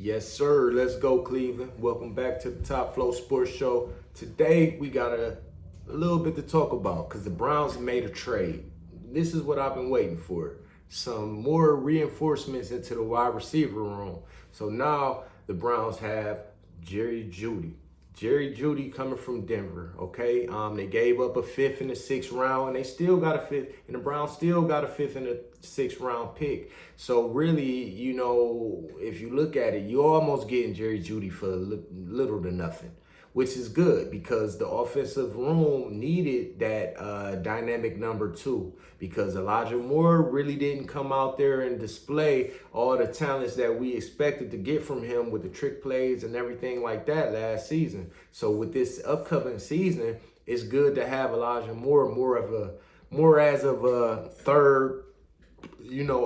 Yes, sir. Let's go, Cleveland. Welcome back to the Top Flow Sports Show. Today, we got a little bit to talk about because the Browns made a trade. This is what I've been waiting for. Some more reinforcements into the wide receiver room. So now the Browns have Jerry Jeudy. Jerry Jeudy coming from Denver, okay? They gave up a fifth in the sixth round, and they still got a fifth, and the Browns still got a fifth in the sixth round pick. So really, if you look at it, you're almost getting Jerry Jeudy for little to nothing, which is good because the offensive room needed that dynamic number two because Elijah Moore really didn't come out there and display all the talents that we expected to get from him with the trick plays and everything like that last season. So with this upcoming season, it's good to have Elijah Moore more as of a third,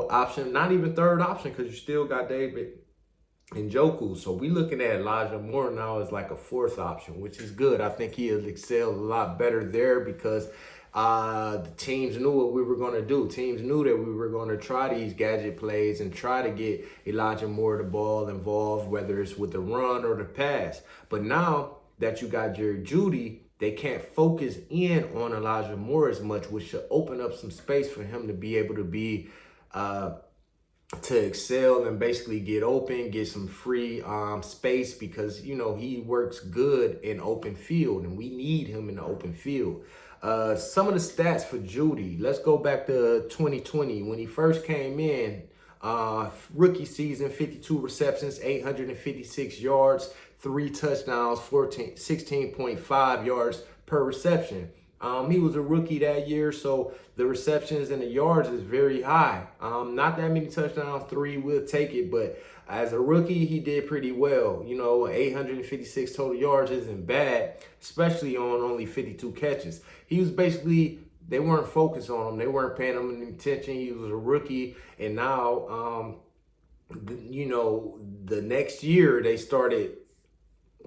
option, not even third option because you still got David Njoku. So we looking at Elijah Moore now as like a fourth option, which is good. I think he'll excel a lot better there because the teams knew what we were going to do. Teams knew that we were going to try these gadget plays and try to get Elijah Moore the ball involved, whether it's with the run or the pass. But now that you got Jerry Jeudy, they can't focus in on Elijah Moore as much, which should open up some space for him to be able to be to excel and basically get open, get some free space because, he works good in open field and we need him in the open field. Some of the stats for Jeudy, let's go back to 2020 when he first came in. Rookie season, 52 receptions, 856 yards, 3 touchdowns, 16.5 yards per reception. He was a rookie that year, so the receptions and the yards is very high. Not that many touchdowns, 3, we'll take it, but as a rookie, he did pretty well. 856 total yards isn't bad, especially on only 52 catches. He was basically, they weren't focused on him. They weren't paying him any attention. He was a rookie, and now, the next year they started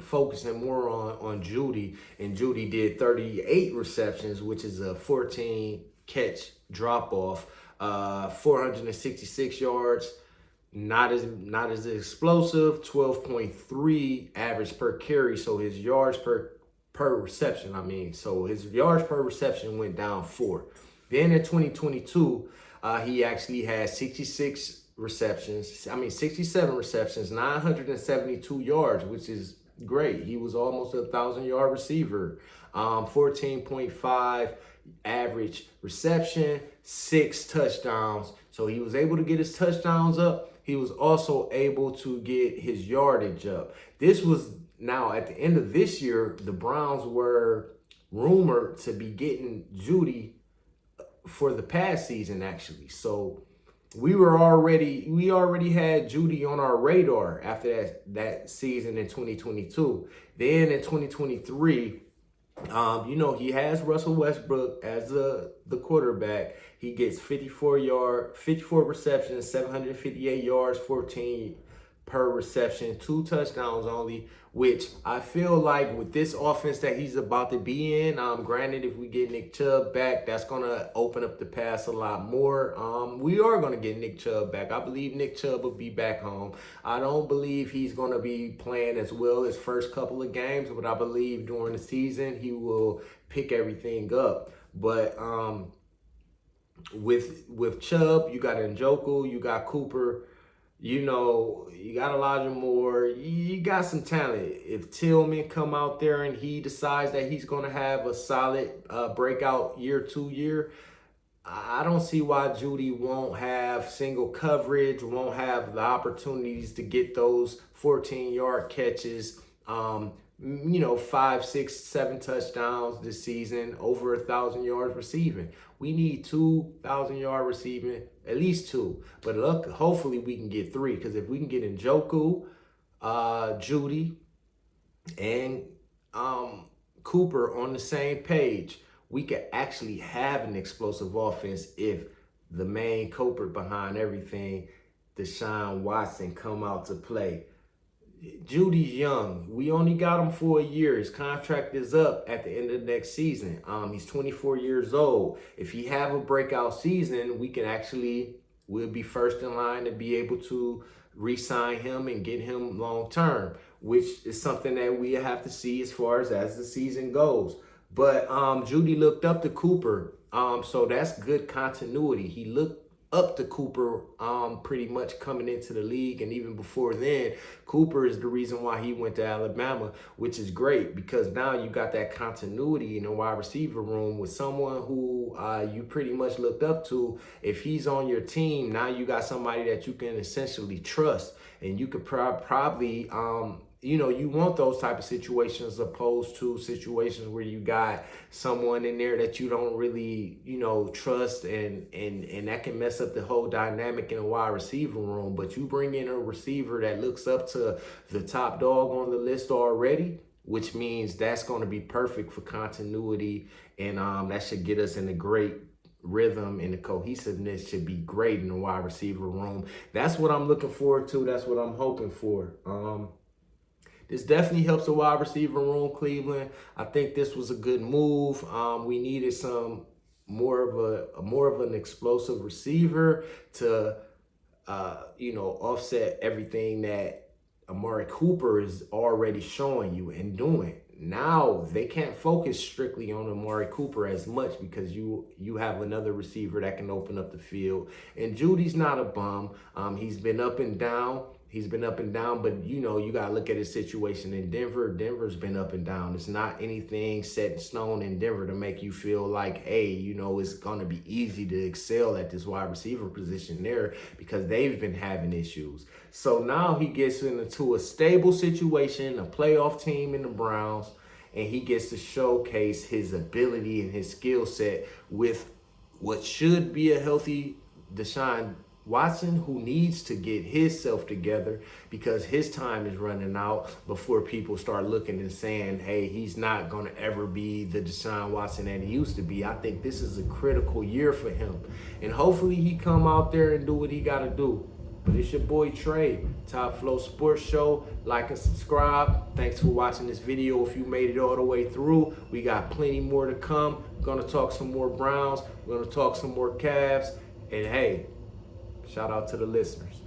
focusing more on Jeudy, and Jeudy did 38 receptions, which is a 14 catch drop off, 466 yards, not as explosive, 12.3 average per carry. So his yards per reception, so his yards per reception went down 4. Then in 2022, he actually had 67 receptions, 972 yards, which is great. He was almost a 1,000-yard receiver. 14.5 average reception, 6 touchdowns. So he was able to get his touchdowns up. He was also able to get his yardage up. This was now at the end of this year, the Browns were rumored to be getting Jeudy for the past season, actually. So we already had Jeudy on our radar after that season in 2022. Then in 2023, he has Russell Westbrook as the quarterback. He gets 54 receptions, 758 yards, 14 per reception, 2 touchdowns only, which I feel like with this offense that he's about to be in, granted, if we get Nick Chubb back, that's going to open up the pass a lot more. We are going to get Nick Chubb back. I believe Nick Chubb will be back home. I don't believe he's going to be playing as well his first couple of games, but I believe during the season he will pick everything up. But with Chubb, you got Njoku, you got Cooper, you got Elijah Moore, you got some talent. If Tillman come out there and he decides that he's going to have a solid breakout year, I don't see why Jeudy won't have single coverage, won't have the opportunities to get those 14-yard catches, 5, 6, 7 touchdowns this season, over 1,000 yards receiving. We need 2,000-yard receiving, at least 2. But look, hopefully we can get 3, because if we can get Njoku, Jeudy, and Cooper on the same page, we could actually have an explosive offense if the main culprit behind everything, Deshaun Watson, come out to play. Jeudy's young. We only got him for a year. His contract is up at the end of next season. He's 24 years old. If he have a breakout season, we'll be first in line to be able to re-sign him and get him long term, which is something that we have to see as far as the season goes. But Jeudy looked up to Cooper, so that's good continuity. He looked up to Cooper pretty much coming into the league, and even before then, Cooper is the reason why he went to Alabama, which is great because now you got that continuity in the wide receiver room with someone who you pretty much looked up to. If he's on your team, now you got somebody that you can essentially trust, and you could probably you want those type of situations opposed to situations where you got someone in there that you don't really, trust, and that can mess up the whole dynamic in a wide receiver room. But you bring in a receiver that looks up to the top dog on the list already, which means that's going to be perfect for continuity, and that should get us in a great rhythm, and the cohesiveness should be great in the wide receiver room. That's what I'm looking forward to. That's what I'm hoping for. This definitely helps the wide receiver room, Cleveland. I think this was a good move. We needed some more of an explosive receiver to offset everything that Amari Cooper is already showing you and doing. Now they can't focus strictly on Amari Cooper as much because you have another receiver that can open up the field. And Jeudy's not a bum. He's been up and down. But you got to look at his situation in Denver. Denver's been up and down. It's not anything set in stone in Denver to make you feel like, hey, it's going to be easy to excel at this wide receiver position there, because they've been having issues. So now he gets into a stable situation, a playoff team in the Browns, and he gets to showcase his ability and his skill set with what should be a healthy Deshaun Watson, who needs to get himself together because his time is running out before people start looking and saying, hey, he's not going to ever be the Deshaun Watson that he used to be. I think this is a critical year for him. And hopefully he come out there and do what he got to do. But it's your boy Trey, Top Flow Sports Show. Like and subscribe. Thanks for watching this video. If you made it all the way through, we got plenty more to come. We're going to talk some more Browns. We're going to talk some more Cavs. And hey, shout out to the listeners.